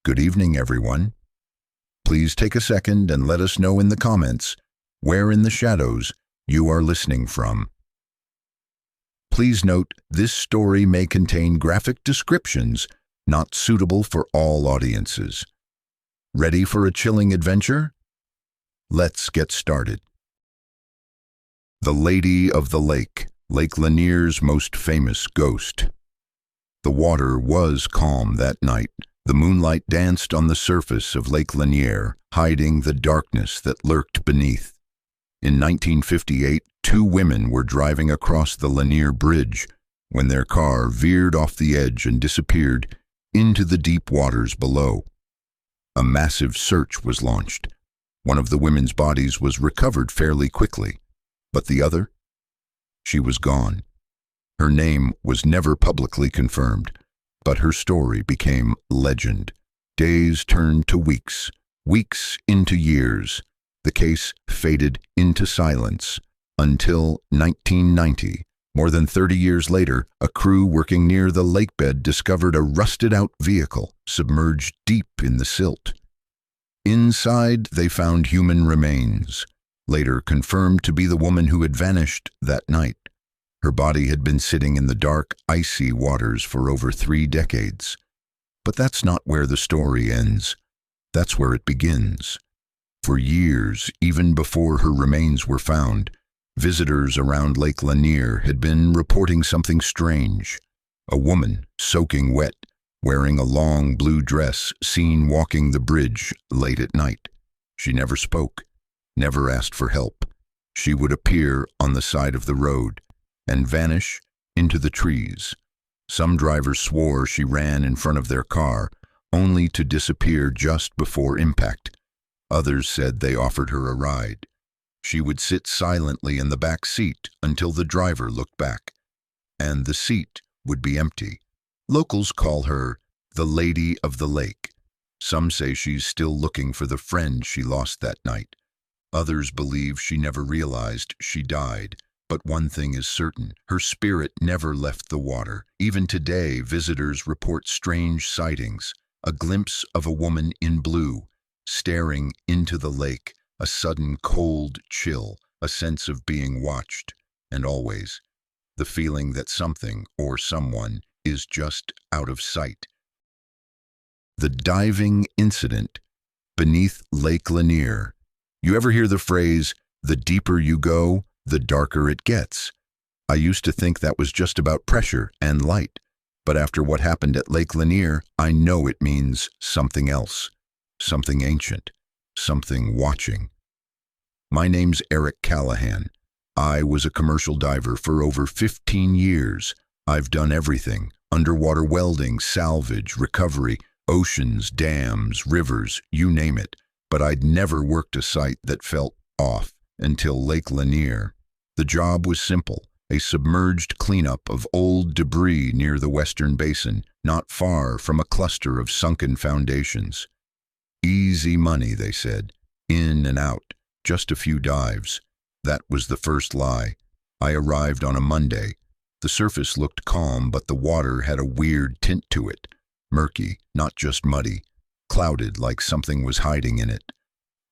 Good evening, everyone. Please take a second and let us know in the comments where in the shadows you are listening from. Please note, this story may contain graphic descriptions not suitable for all audiences. Ready for a chilling adventure? Let's get started. The Lady of the Lake, Lake Lanier's most famous ghost. The water was calm that night. The moonlight danced on the surface of Lake Lanier, hiding the darkness that lurked beneath. In 1958, two women were driving across the Lanier Bridge when their car veered off the edge and disappeared into the deep waters below. A massive search was launched. One of the women's bodies was recovered fairly quickly, but the other? She was gone. Her name was never publicly confirmed, but her story became legend. Days turned to weeks, weeks into years. The case faded into silence until 1990. More than 30 years later, a crew working near the lakebed discovered a rusted-out vehicle submerged deep in the silt. Inside, they found human remains, later confirmed to be the woman who had vanished that night. Her body had been sitting in the dark, icy waters for over 3 decades. But that's not where the story ends. That's where it begins. For years, even before her remains were found, visitors around Lake Lanier had been reporting something strange. A woman, soaking wet, wearing a long blue dress, seen walking the bridge late at night. She never spoke, never asked for help. She would appear on the side of the road and vanish into the trees. Some drivers swore she ran in front of their car, only to disappear just before impact. Others said they offered her a ride. She would sit silently in the back seat until the driver looked back, and the seat would be empty. Locals call her the Lady of the Lake. Some say she's still looking for the friend she lost that night. Others believe she never realized she died. But one thing is certain, her spirit never left the water. Even today, visitors report strange sightings. A glimpse of a woman in blue, staring into the lake, a sudden cold chill, a sense of being watched, and always the feeling that something or someone is just out of sight. The diving incident beneath Lake Lanier. You ever hear the phrase, "The deeper you go, the darker it gets"? I used to think that was just about pressure and light, but after what happened at Lake Lanier, I know it means something else, something ancient, something watching. My name's Eric Callahan. I was a commercial diver for over 15 years. I've done everything: underwater welding, salvage, recovery, oceans, dams, rivers, you name it. But I'd never worked a site that felt off until Lake Lanier. The job was simple: a submerged cleanup of old debris near the western basin, not far from a cluster of sunken foundations. Easy money, they said. In and out, just a few dives. That was the first lie. I arrived on a Monday. The surface looked calm, but the water had a weird tint to it. Murky, not just muddy. Clouded, like something was hiding in it.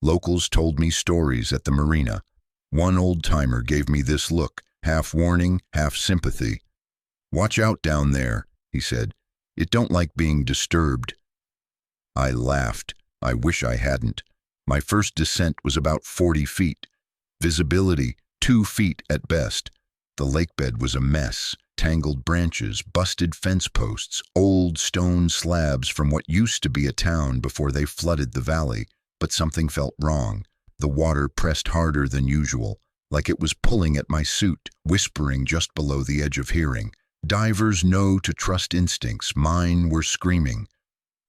Locals told me stories at the marina. One old-timer gave me this look, half warning, half sympathy. "Watch out down there," he said. "It don't like being disturbed." I laughed. I wish I hadn't. My first descent was about 40 feet. Visibility, 2 feet at best. The lakebed was a mess. Tangled branches, busted fence posts, old stone slabs from what used to be a town before they flooded the valley. But something felt wrong. The water pressed harder than usual, like it was pulling at my suit, whispering just below the edge of hearing. Divers know to trust instincts. Mine were screaming.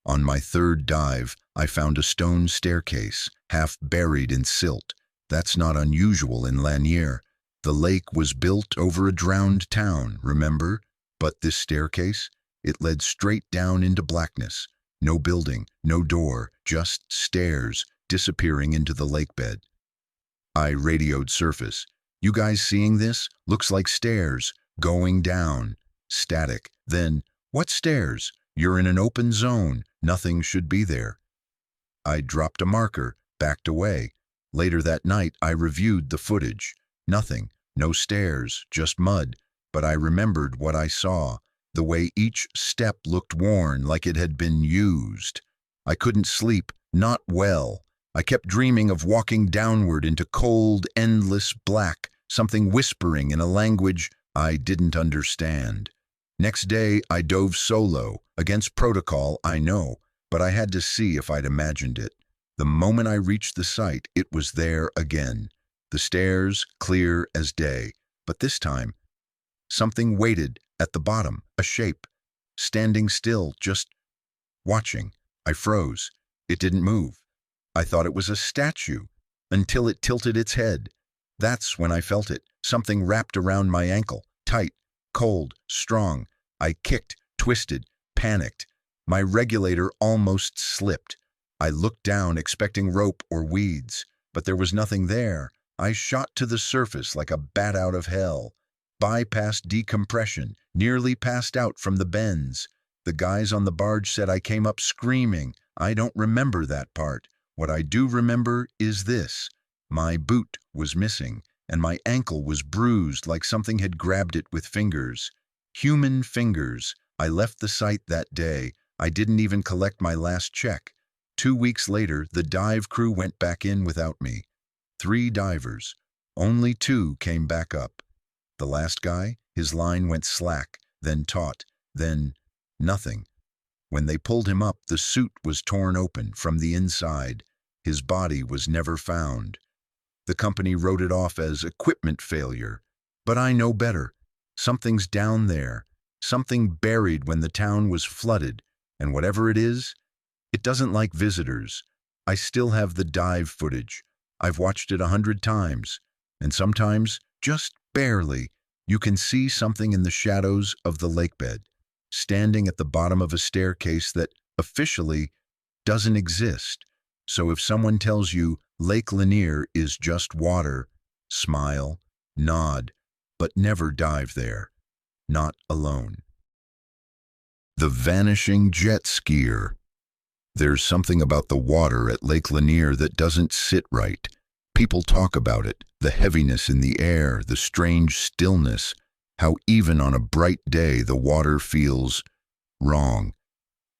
On my third dive, I found a stone staircase, half buried in silt. That's not unusual in Lanier. The lake was built over a drowned town, remember? But this staircase, it led straight down into blackness. No building, no door, just stairs disappearing into the lakebed. I radioed surface. "You guys seeing this? Looks like stairs, going down." Static. Then, "What stairs? You're in an open zone. Nothing should be there. I dropped a marker, backed away. Later that night, I reviewed the footage. Nothing, no stairs, just mud. But I remembered what I saw, the way each step looked worn, like it had been used. I couldn't sleep, not well. I kept dreaming of walking downward into cold, endless black, something whispering in a language I didn't understand. Next day, I dove solo, against protocol, I know, but I had to see if I'd imagined it. The moment I reached the site, it was there again. The stairs, clear as day. But this time, something waited at the bottom, a shape, standing still, just watching. I froze. It didn't move. I thought it was a statue, until it tilted its head. That's when I felt it, something wrapped around my ankle, tight, cold, strong. I kicked, twisted, panicked. My regulator almost slipped. I looked down, expecting rope or weeds, but there was nothing there. I shot to the surface like a bat out of hell. Bypassed decompression, nearly passed out from the bends. The guys on the barge said I came up screaming. I don't remember that part. What I do remember is this. My boot was missing, and my ankle was bruised like something had grabbed it with fingers. Human fingers. I left the site that day. I didn't even collect my last check. 2 weeks later, the dive crew went back in without me. 3 divers. Only 2 came back up. The last guy, his line went slack, then taut, then nothing. When they pulled him up, the suit was torn open from the inside. His body was never found. The company wrote it off as equipment failure. But I know better. Something's down there. Something buried when the town was flooded. And whatever it is, it doesn't like visitors. I still have the dive footage. I've watched it 100 times. And sometimes, just barely, you can see something in the shadows of the lakebed, standing at the bottom of a staircase that officially doesn't exist. So if someone tells you Lake Lanier is just water, smile, nod, but never dive there. Not alone. The vanishing jet skier. There's something about the water at Lake Lanier that doesn't sit right. People talk about it, the heaviness in the air, the strange stillness, how even on a bright day the water feels wrong.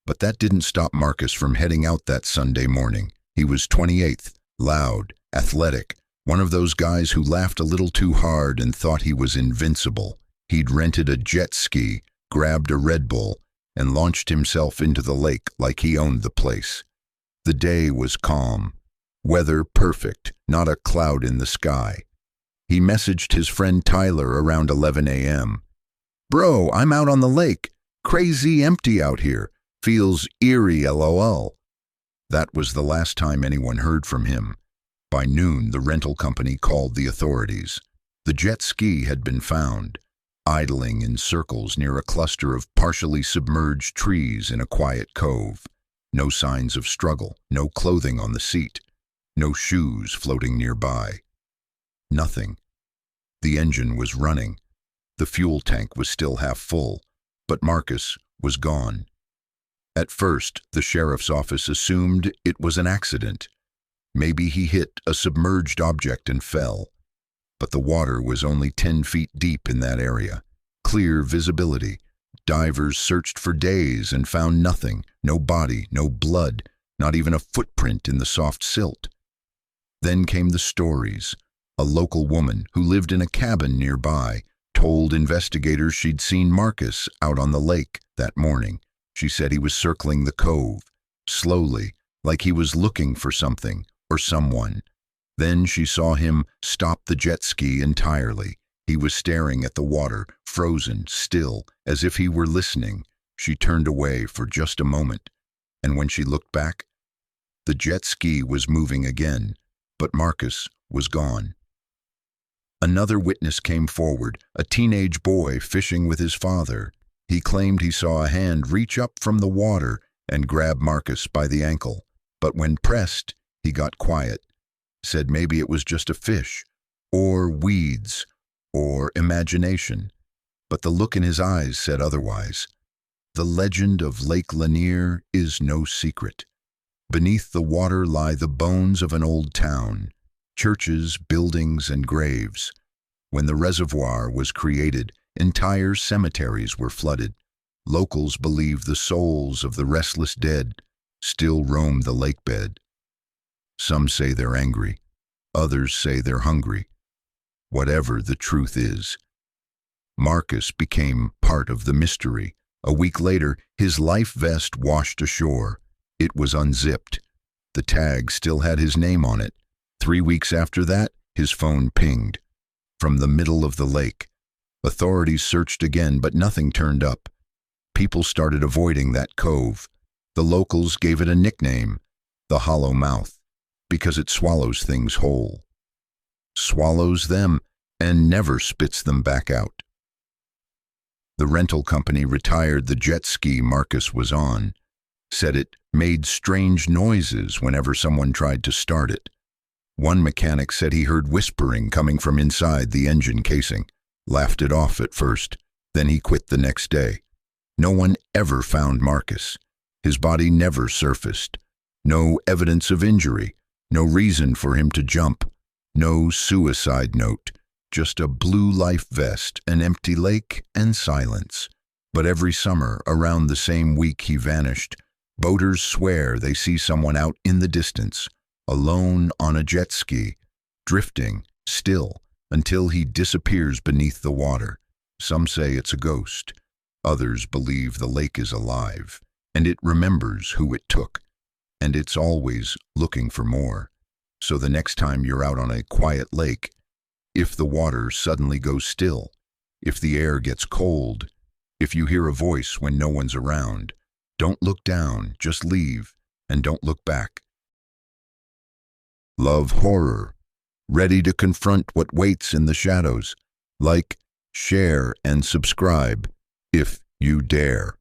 But that didn't stop Marcus from heading out that Sunday morning. He was 28th, loud, athletic, one of those guys who laughed a little too hard and thought he was invincible. He'd rented a jet ski, grabbed a Red Bull, and launched himself into the lake like he owned the place. The day was calm. Weather perfect, not a cloud in the sky. He messaged his friend Tyler around 11 a.m. "Bro, I'm out on the lake. Crazy empty out here. Feels eerie, lol." That was the last time anyone heard from him. By noon, the rental company called the authorities. The jet ski had been found, idling in circles near a cluster of partially submerged trees in a quiet cove. No signs of struggle, no clothing on the seat, no shoes floating nearby. Nothing. The engine was running. The fuel tank was still half full, but Marcus was gone. At first, the sheriff's office assumed it was an accident. Maybe he hit a submerged object and fell. But the water was only 10 feet deep in that area. Clear visibility. Divers searched for days and found nothing. No body, no blood, not even a footprint in the soft silt. Then came the stories. A local woman who lived in a cabin nearby told investigators she'd seen Marcus out on the lake that morning. She said he was circling the cove, slowly, like he was looking for something or someone. Then she saw him stop the jet ski entirely. He was staring at the water, frozen, still, as if he were listening. She turned away for just a moment, and when she looked back, the jet ski was moving again, but Marcus was gone. Another witness came forward, a teenage boy fishing with his father. He claimed he saw a hand reach up from the water and grab Marcus by the ankle, but when pressed, he got quiet, said maybe it was just a fish, or weeds, or imagination, but the look in his eyes said otherwise. The legend of Lake Lanier is no secret. Beneath the water lie the bones of an old town, churches, buildings, and graves. When the reservoir was created, entire cemeteries were flooded. Locals believe the souls of the restless dead still roam the lakebed. Some say they're angry, others say they're hungry. Whatever the truth is, Marcus became part of the mystery. A week later, his life vest washed ashore. It was unzipped. The tag still had his name on it. 3 weeks after that, his phone pinged. From the middle of the lake. Authorities searched again, but nothing turned up. People started avoiding that cove. The locals gave it a nickname, the Hollow Mouth, because it swallows things whole. Swallows them and never spits them back out. The rental company retired the jet ski Marcus was on, said it made strange noises whenever someone tried to start it. One mechanic said he heard whispering coming from inside the engine casing, laughed it off at first, then he quit the next day. No one ever found Marcus. His body never surfaced. No evidence of injury, no reason for him to jump, no suicide note. Just a blue life vest, an empty lake, and silence. But every summer, around the same week he vanished, boaters swear they see someone out in the distance, alone on a jet ski, drifting, still, until he disappears beneath the water. Some say it's a ghost. Others believe the lake is alive, and it remembers who it took, and it's always looking for more. So the next time you're out on a quiet lake, if the water suddenly goes still, if the air gets cold, if you hear a voice when no one's around, don't look down, just leave, and don't look back. Love horror, ready to confront what waits in the shadows. Like, share, and subscribe if you dare.